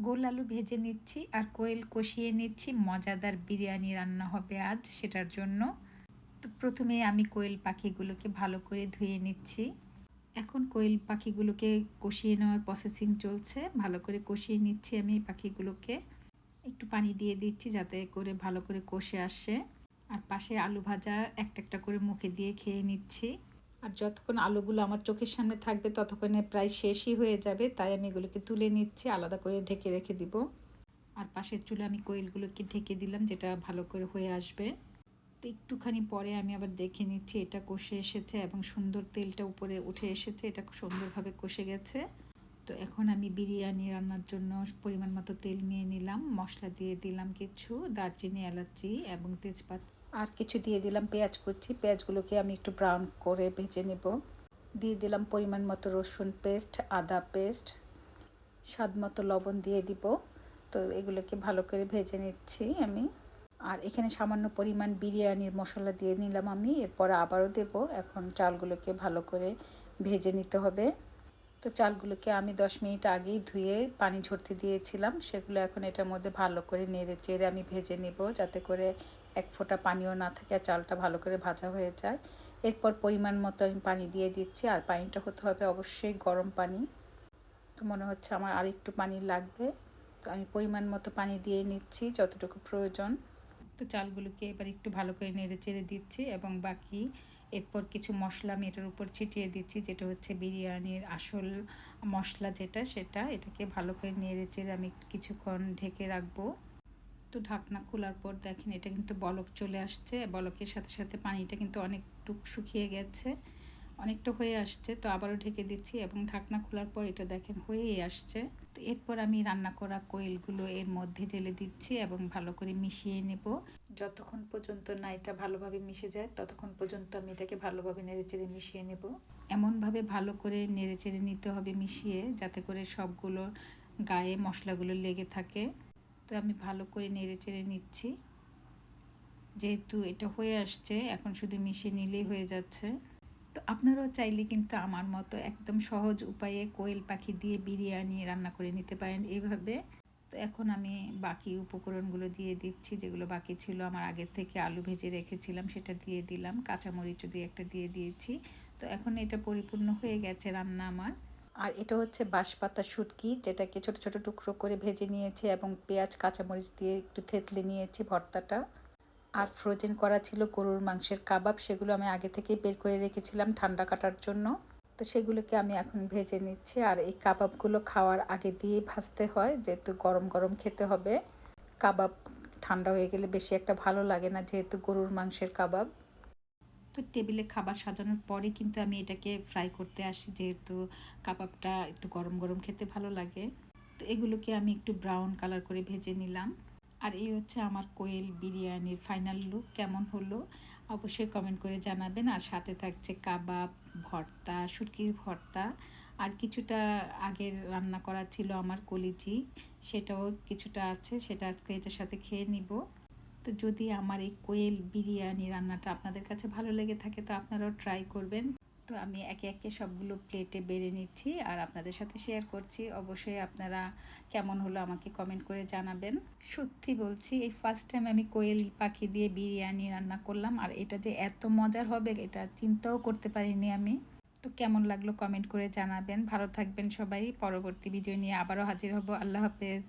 গোল আলু ভেজে নিচ্ছি আর কোয়েল কষিয়ে নিচ্ছি। মজাদার বিরিয়ানি রান্না হবে আজ সেটার জন্য। তো প্রথমে আমি কোয়েল পাখিগুলোকে ভালো করে ধুয়ে নিচ্ছি। এখন কোয়েল পাখিগুলোকে কষিয়ে নেওয়ার প্রসেসিং চলছে। ভালো করে কষিয়ে নিচ্ছি আমি পাখিগুলোকে। একটু পানি দিয়ে দিচ্ছি যাতে করে ভালো করে কষে আসে। আর পাশে আলু ভাজা একটা একটা করে মুখে দিয়ে খেয়ে নিচ্ছি। আর যতক্ষণ আলুগুলো আমার চোখের সামনে থাকবে ততক্ষণে প্রায় শেষই হয়ে যাবে, তাই আমি এগুলোকে তুলে নিচ্ছি, আলাদা করে ঢেকে রেখে দিব। আর পাশের চুলে আমি কোয়েলগুলোকে ঢেকে দিলাম, যেটা ভালো করে হয়ে আসবে। তো একটুখানি পরে আমি আবার দেখে নিচ্ছি এটা কষে এসেছে এবং সুন্দর তেলটা উপরে উঠে এসেছে, এটা সুন্দরভাবে কষে গেছে। তো এখন আমি বিরিয়ানি রান্নার জন্য পরিমাণ মতো তেল নিয়ে নিলাম, মশলা দিয়ে দিলাম কিছু, দারচিনি, এলাচি এবং তেজপাতা, আর কিছু দিয়ে দিলাম পেঁয়াজ কুচি। পেঁয়াজগুলোকে আমি একটু ব্রাউন করে ভেজে নেব। দিয়ে দিলাম পরিমাণ মতো রসুন পেস্ট, আদা পেস্ট, স্বাদ মতো লবণ দিয়ে দিব। তো এগুলোকে ভালো করে ভেজে নিচ্ছি আমি। আর এখানে সামান্য পরিমাণ বিরিয়ানির মশলা দিয়ে নিলাম আমি, এরপর আবারও দেব। এখন চালগুলোকে ভালো করে ভেজে নিতে হবে। তো চালগুলোকে আমি 10 মিনিট আগেই ধুয়ে পানি ঝরতে দিয়েছিলাম, সেগুলো এখন এটার মধ্যে ভালো করে নেড়ে চেড়ে আমি ভেজে নেব, যাতে করে এক ফোঁটা পানিও না থাকে আর চালটা ভালো করে ভাজা হয়ে যায়। এরপর পরিমাণ মতো আমি পানি দিয়ে দিচ্ছি, আর পানিটা হতে হবে অবশ্যই গরম পানি। তো মনে হচ্ছে আমার আর একটু পানি লাগবে, তো আমি পরিমাণ মতো পানি দিয়ে নিচ্ছি যতটুকু প্রয়োজন। তো চালগুলোকে এবার একটু ভালো করে নেড়ে চেড়ে দিচ্ছি এবং বাকি এরপর কিছু মশলা আমি এটার উপর ছিটিয়ে দিচ্ছি, যেটা হচ্ছে বিরিয়ানির আসল মশলা, যেটা সেটা এটাকে ভালো করে নেড়ে চেড়ে আমি কিছুক্ষণ ঢেকে রাখবো। তো ঢাকনা খোলার পর দেখেন এটা কিন্তু বলক চলে আসছে, বলকের সাথে সাথে পানিটা কিন্তু অনেকটুকু শুকিয়ে গেছে, অনেকটা হয়ে আসছে। তো আবারও ঢেকে দিচ্ছি এবং ঢাকনা খোলার পর এটা দেখেন হয়েই আসছে। তো এরপর আমি রান্না করা কোয়েলগুলো এর মধ্যে ঢেলে দিচ্ছি এবং ভালো করে মিশিয়ে নেব। যতক্ষণ পর্যন্ত না এটা ভালোভাবে মিশে যায় ততক্ষণ পর্যন্ত আমি এটাকে ভালোভাবে নেড়েচেড়ে মিশিয়ে নেব। এমনভাবে ভালো করে নেড়েচেড়ে নিতে হবে মিশিয়ে, যাতে করে সবগুলো গায়ে মশলাগুলো লেগে থাকে। তো আমি ভালো করে নেড়েচেড়ে নিচ্ছি। যেহেতু এটা হয়ে আসছে এখন শুধু মিশিয়ে নিলেই হয়ে যাচ্ছে। তো আপনারাও চাইলে কিন্তু আমার মতো একদম সহজ উপায়ে কোয়েল পাখি দিয়ে বিরিয়ানি রান্না করে নিতে পারেন এইভাবে। তো এখন আমি বাকি উপকরণগুলো দিয়ে দিচ্ছি, যেগুলো বাকি ছিল আমার আগের থেকে আলু ভেজে রেখেছিলাম সেটা দিয়ে দিলাম, কাঁচামরিচও দিয়ে একটা দিয়ে দিয়েছি। তো এখন এটা পরিপূর্ণ হয়ে গেছে রান্না আমার। আর এটা হচ্ছে বাঁশপাতা শুটকি, যেটাকে ছোট ছোট টুকরো করে ভেজে নিয়েছি এবং পেঁয়াজ কাঁচামরিচ দিয়ে একটু থেতলে নিয়েছি ভর্তাটা। আর ফ্রোজেন করা ছিল গরুর মাংসের কাবাব, সেগুলো আমি আগে থেকেই বের করে রেখেছিলাম ঠান্ডা কাটার জন্য। তো সেগুলোকে আমি এখন ভেজে নিচ্ছি। আর এই কাবাবগুলো খাওয়ার আগে দিয়ে ভাজতে হয়, যেহেতু গরম গরম খেতে হবে। কাবাব ঠান্ডা হয়ে গেলে বেশি একটা ভালো লাগে না, যেহেতু গরুর মাংসের কাবাব। তো টেবিলে খাবার সাজানোর পরে কিন্তু আমি এটাকে ফ্রাই করতে আসি, যেহেতু কাবাবটা একটু গরম গরম খেতে ভালো লাগে। তো এগুলোকে আমি একটু ব্রাউন কালার করে ভেজে নিলাম। আর এই হচ্ছে আমার কোয়েল বিরিয়ানির ফাইনাল লুক। কেমন হলো অবশ্যই কমেন্ট করে জানাবেন। আর সাথে থাকছে কাবাব, ভর্তা, শুটকির ভর্তা, আর কিছুটা আগের রান্না করা ছিল আমার কলিজি, সেটাও কিছুটা আছে, সেটা আজকে এটার সাথে খেয়ে নিব। তো যদি আমার এই কোয়েল বিরিয়ানি রান্নাটা আপনাদের কাছে ভালো লেগে থাকে তো আপনারাও ট্রাই করবেন। তো আমি একে একে সবগুলো প্লেটে বেড়ে নিচ্ছি আর আপনাদের সাথে শেয়ার করছি। অবশ্যই আপনারা কেমন হলো আমাকে কমেন্ট করে জানাবেন। সত্যি বলছি, এই ফার্স্ট টাইম আমি কোয়েল পাখি দিয়ে বিরিয়ানি রান্না করলাম, আর এটা যে এত মজার হবে এটা চিন্তাও করতে পারিনি আমি। তো কেমন লাগলো কমেন্ট করে জানাবেন। ভালো থাকবেন সবাই। পরবর্তী ভিডিও নিয়ে আবারও হাজির হব। আল্লাহ হাফেজ।